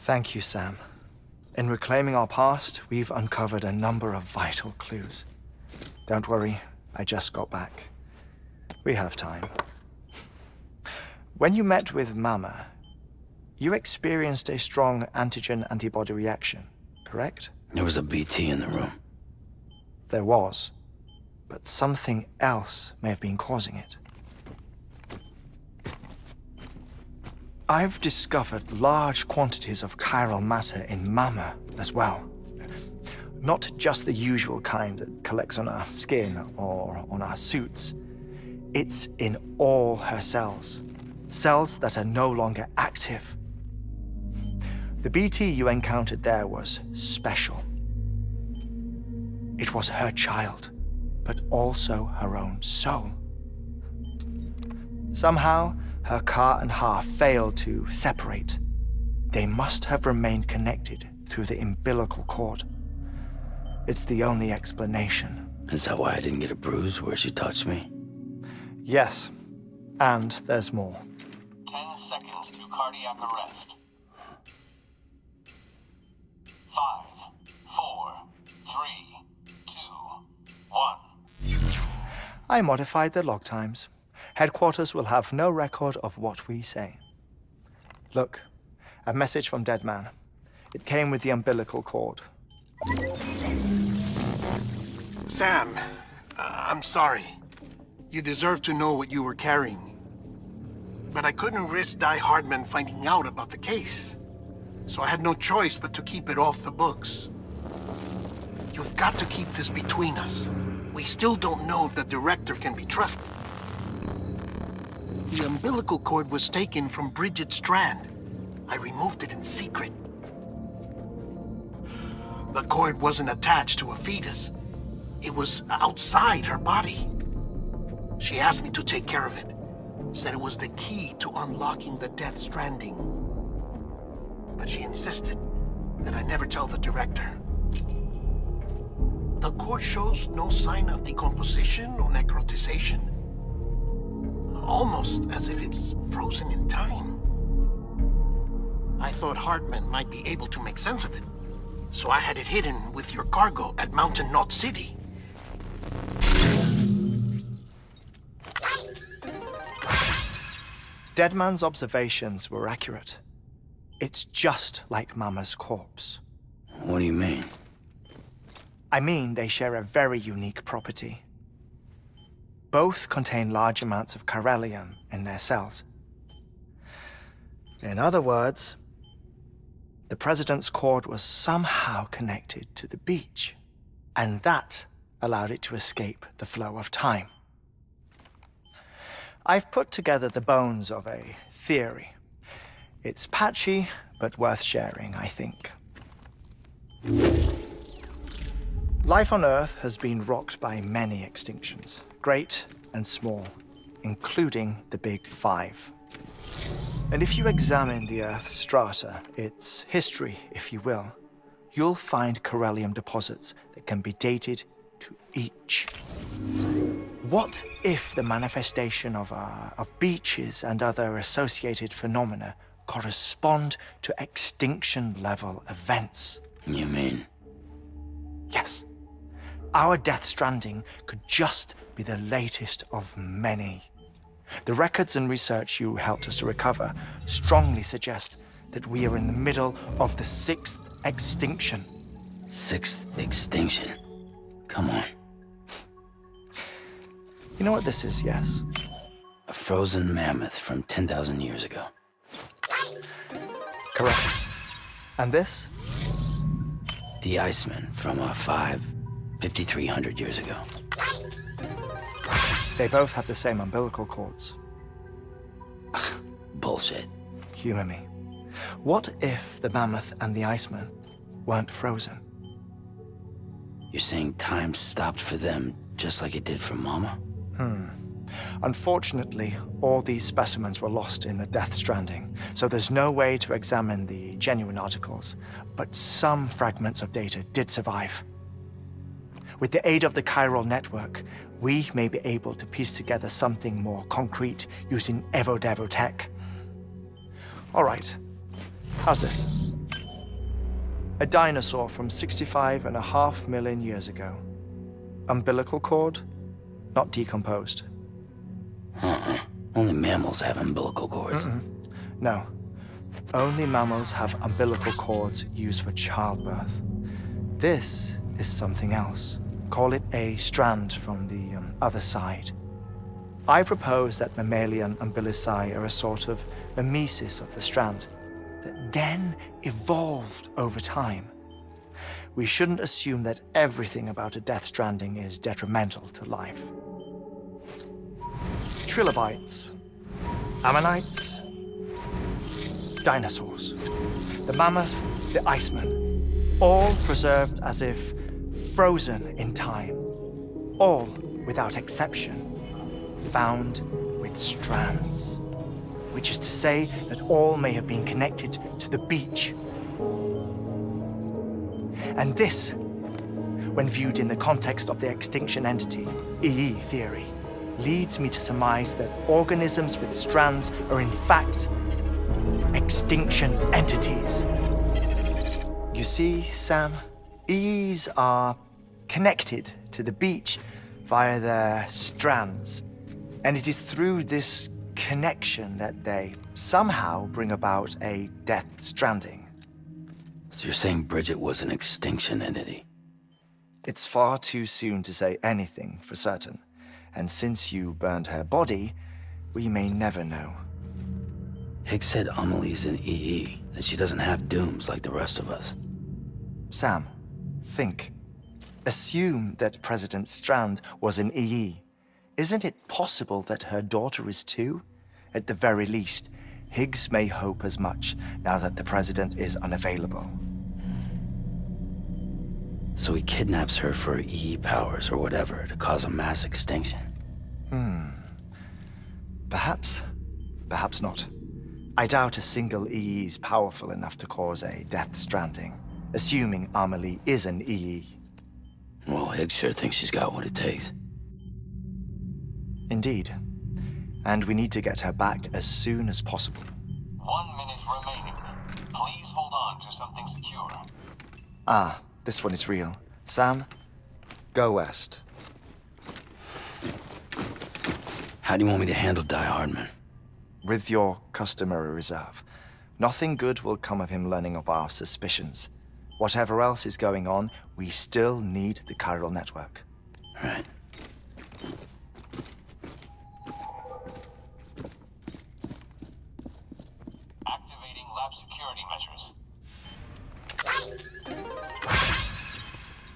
Thank you, Sam. In reclaiming our past, we've uncovered a number of vital clues. Don't worry, I just got back. We have time. When you met with Mama, you experienced a strong antigen-antibody reaction, correct? There was a BT in the room. There was, but something else may have been causing it. I've discovered large quantities of chiral matter in Mama as well. Not just the usual kind that collects on our skin or on our suits. It's in all her cells. Cells that are no longer active. The BT you encountered there was special. It was her child, but also her own soul. Somehow, her car and half failed to separate. They must have remained connected through the umbilical cord. It's the only explanation. Is that why I didn't get a bruise where she touched me? Yes, and there's more. 10 seconds to cardiac arrest. 5, 4, 3, 2, 1. I modified the log times. Headquarters will have no record of what we say. Look, a message from Dead Man. It came with the umbilical cord. Sam, I'm sorry. You deserve to know what you were carrying. But I couldn't risk Heartman finding out about the case. So I had no choice but to keep it off the books. You've got to keep this between us. We still don't know if the director can be trusted. The umbilical cord was taken from Bridget Strand. I removed it in secret. The cord wasn't attached to a fetus. It was outside her body. She asked me to take care of it. Said it was the key to unlocking the Death Stranding. But she insisted that I never tell the director. The cord shows no sign of decomposition or necrotization. Almost as if it's frozen in time. I thought Heartman might be able to make sense of it, so I had it hidden with your cargo at Mountain Knot City. Deadman's observations were accurate. It's just like Mama's corpse. What do you mean? I mean, they share a very unique property. Both contain large amounts of chiralium in their cells. In other words, the president's cord was somehow connected to the beach, and that allowed it to escape the flow of time. I've put together the bones of a theory. It's patchy, but worth sharing, I think. Life on Earth has been rocked by many extinctions, great and small, including the Big Five. And if you examine the Earth's strata, its history, if you will, you'll find chiralium deposits that can be dated to each. What if the manifestation of beaches and other associated phenomena correspond to extinction-level events? You mean? Yes. Our Death Stranding could just be the latest of many. The records and research you helped us to recover strongly suggest that we are in the middle of the 6th extinction. 6th extinction? Come on. You know what this is, yes? A frozen mammoth from 10,000 years ago. Correct. And this? The Iceman from 5,300 years ago. They both have the same umbilical cords. Bullshit. Humor me. What if the mammoth and the Iceman weren't frozen? You're saying time stopped for them just like it did for Mama? Unfortunately, all these specimens were lost in the Death Stranding, so there's no way to examine the genuine articles, but some fragments of data did survive. With the aid of the chiral network, we may be able to piece together something more concrete using Evo-Devo tech. All right, how's this? A dinosaur from 65.5 million years ago. Umbilical cord, not decomposed. Only mammals have umbilical cords. No. Only mammals have umbilical cords used for childbirth. This is something else. Call it a strand from the other side. I propose that mammalian umbilici are a sort of mimesis of the strand that then evolved over time. We shouldn't assume that everything about a Death Stranding is detrimental to life. Trilobites, ammonites, dinosaurs, the mammoth, the iceman, all preserved as if frozen in time, all, without exception, found with strands, which is to say that all may have been connected to the beach. And this, when viewed in the context of the extinction entity, EE theory, leads me to surmise that organisms with strands are in fact extinction entities. You see, Sam, EEs are connected to the beach via their strands. And it is through this connection that they somehow bring about a Death Stranding. So you're saying Bridget was an extinction entity? It's far too soon to say anything for certain. And since you burned her body, we may never know. Higgs said Amelie's an EE, that she doesn't have dooms like the rest of us. Sam, think. Assume that President Strand was an EE. Isn't it possible that her daughter is too? At the very least, Higgs may hope as much now that the president is unavailable. So he kidnaps her for EE powers or whatever to cause a mass extinction. Perhaps. Perhaps not. I doubt a single EE is powerful enough to cause a Death Stranding, assuming Amelie is an EE. Well, Higgs sure thinks she's got what it takes. Indeed. And we need to get her back as soon as possible. 1 minute remaining. Please hold on to something secure. Ah, this one is real. Sam, go west. How do you want me to handle Die Hardman? With your customary reserve. Nothing good will come of him learning of our suspicions. Whatever else is going on, we still need the chiral network. Right. Activating lab security measures.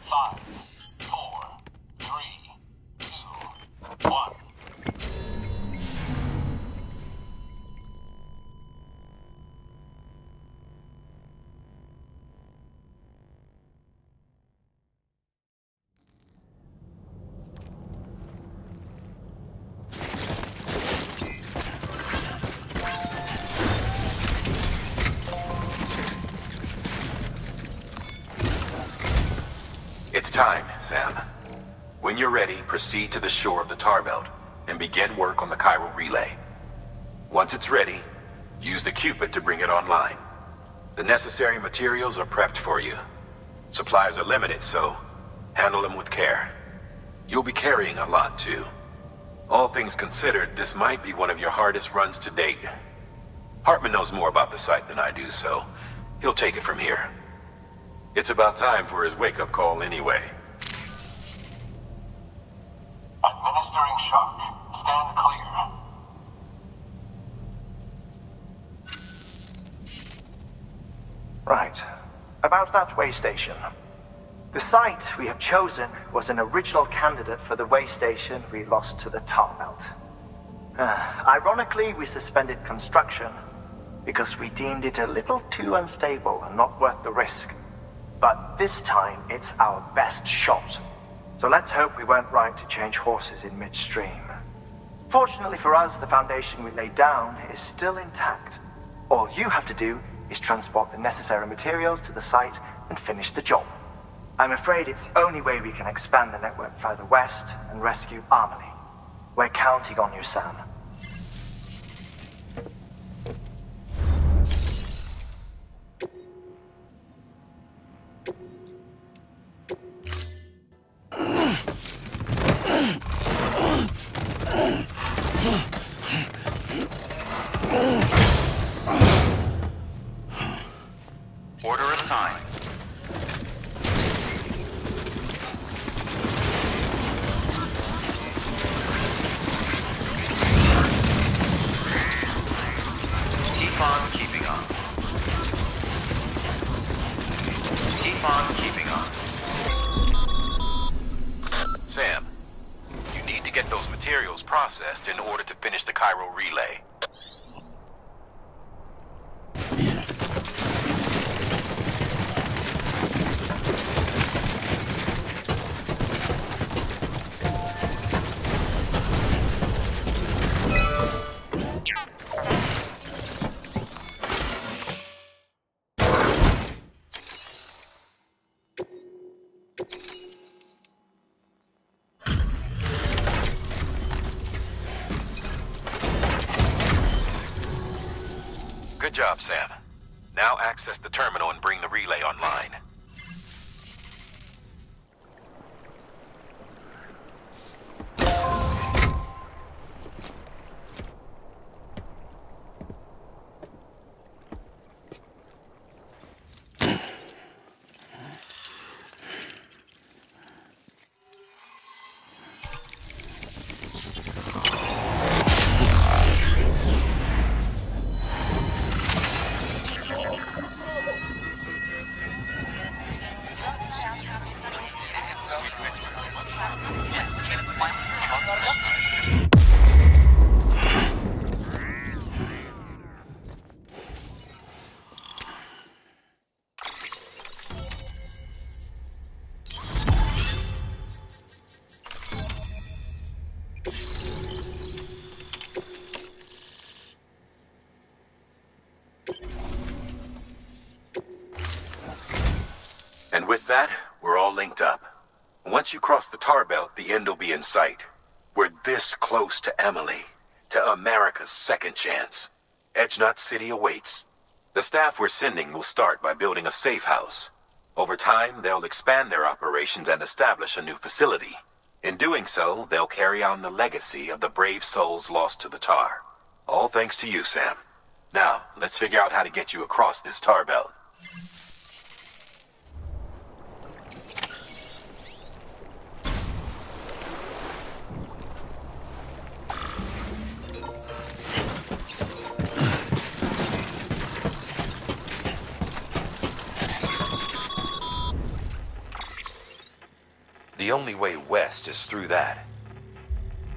5, 4, 3, 2, 1. It's time, Sam. When you're ready, proceed to the shore of the tar belt and begin work on the chiral relay. Once it's ready, use the Cupid to bring it online. The necessary materials are prepped for you. Supplies are limited, so handle them with care. You'll be carrying a lot, too. All things considered, this might be one of your hardest runs to date. Heartman knows more about the site than I do, so he'll take it from here. It's about time for his wake-up call anyway. Administering shock. Stand clear. Right. About that way station. The site we have chosen was an original candidate for the way station we lost to the tar belt. Ironically, we suspended construction because we deemed it a little too unstable and not worth the risk. But this time, it's our best shot. So let's hope we weren't right to change horses in midstream. Fortunately for us, the foundation we laid down is still intact. All you have to do is transport the necessary materials to the site and finish the job. I'm afraid it's the only way we can expand the network further west and rescue Amelie. We're counting on you, Sam. processed in order to finish the chiral relay. Good job, Sam. Now access the terminal and bring the relay online. And with that, we're all linked up. Once you cross the tar belt, the end will be in sight. We're this close to Emily, to America's second chance. Edgenut City awaits. The staff we're sending will start by building a safe house. Over time, they'll expand their operations and establish a new facility. In doing so, they'll carry on the legacy of the brave souls lost to the tar. All thanks to you, Sam. Now, let's figure out how to get you across this tar belt. The only way west is through that.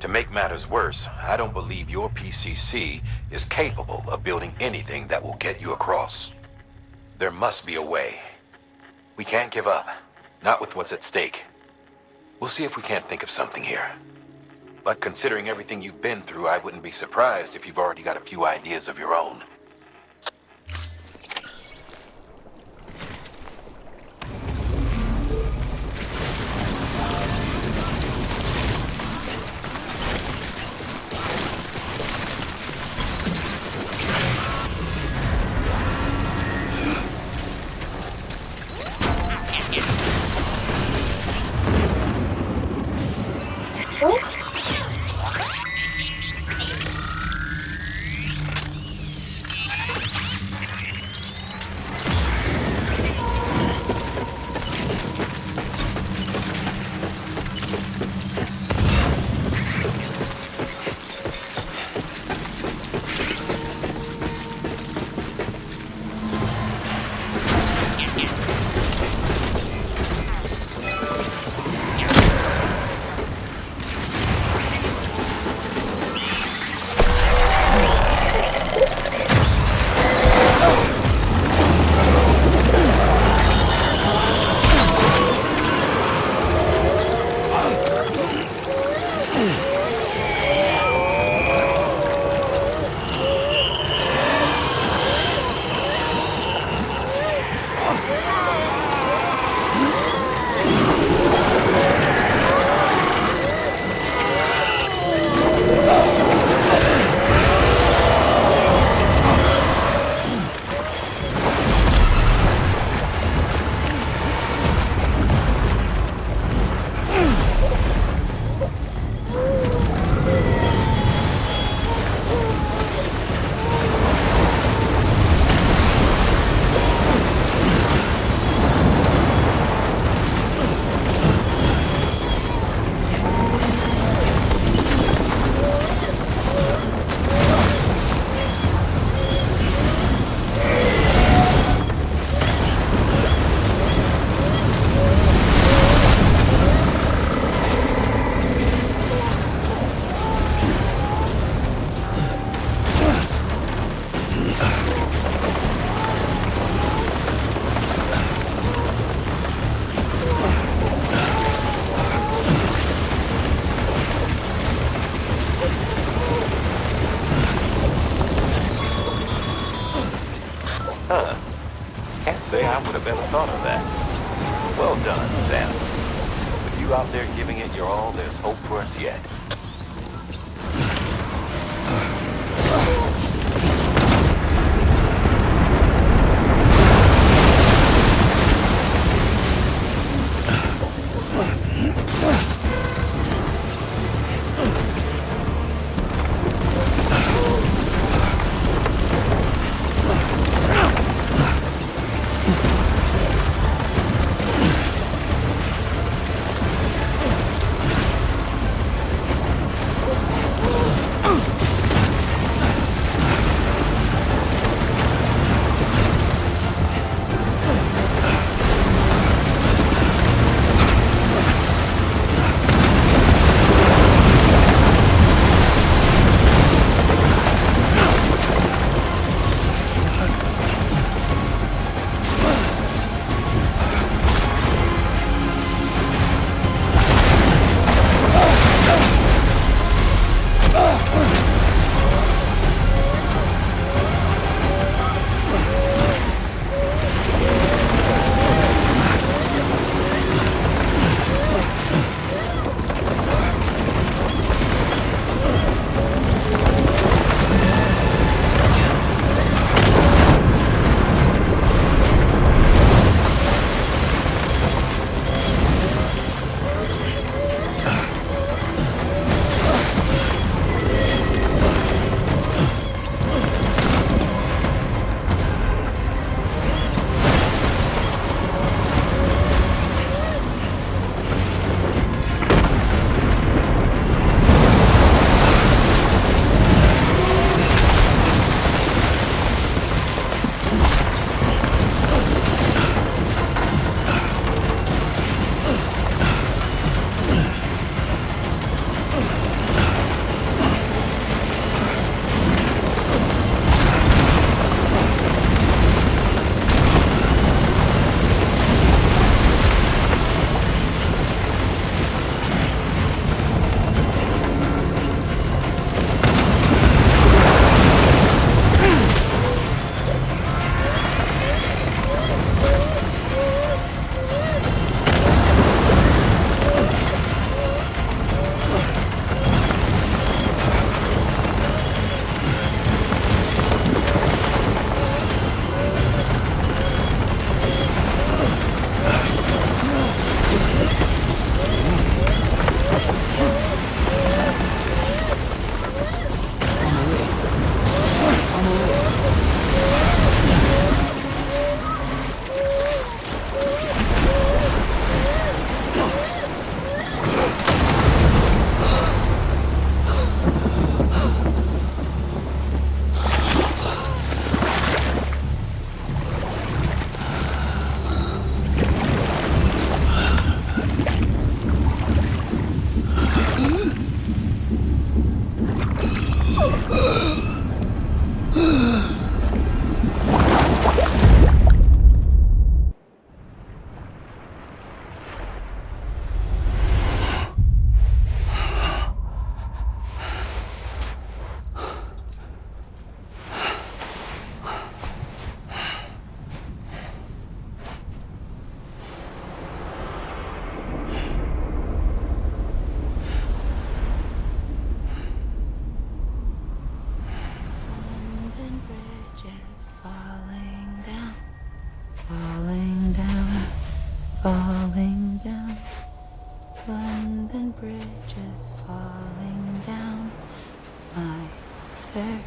To make matters worse, I don't believe your PCC is capable of building anything that will get you across. There must be a way. We can't give up, not with what's at stake. We'll see if we can't think of something here. But considering everything you've been through, I wouldn't be surprised if you've already got a few ideas of your own. say I would have ever thought of that. Well done, Sam. With you out there giving it your all, there's hope for us yet. Falling down, London Bridge is falling down, my fair